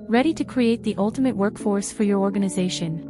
ready to create the ultimate workforce for your organization.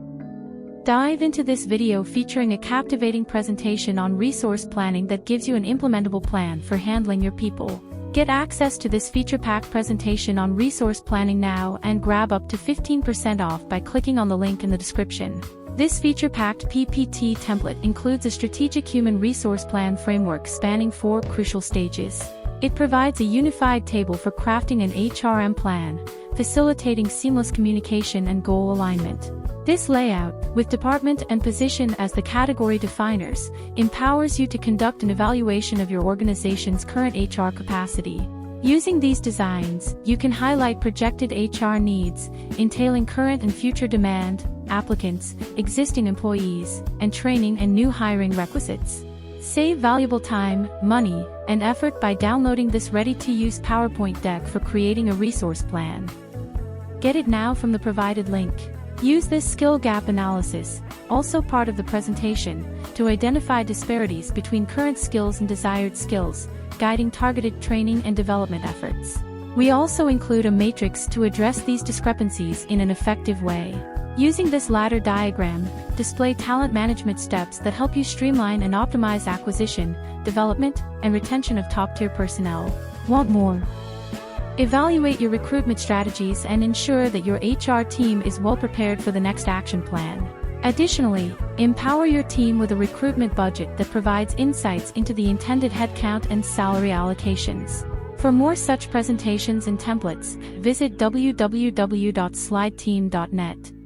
Dive into this video featuring a captivating presentation on resource planning that gives you an implementable plan for handling your people. Get access to this feature-packed presentation on resource planning now and grab up to 15% off by clicking on the link in the description. This feature-packed PPT template includes a strategic human resource plan framework spanning 4 crucial stages. It provides a unified table for crafting an HRM plan, facilitating seamless communication and goal alignment. This layout, with department and position as the category definers, empowers you to conduct an evaluation of your organization's current HR capacity. Using these designs, you can highlight projected HR needs, entailing current and future demand, applicants, existing employees, and training and new hiring requisites. Save valuable time, money, and effort by downloading this ready-to-use PowerPoint deck for creating a resource plan. Get it now from the provided link. Use this skill gap analysis, also part of the presentation, to identify disparities between current skills and desired skills, guiding targeted training and development efforts. We also include a matrix to address these discrepancies in an effective way. Using this ladder diagram, display talent management steps that help you streamline and optimize acquisition, development, and retention of top-tier personnel. Want more? Evaluate your recruitment strategies and ensure that your HR team is well prepared for the next action plan. Additionally, empower your team with a recruitment budget that provides insights into the intended headcount and salary allocations. For more such presentations and templates, visit www.slideteam.net.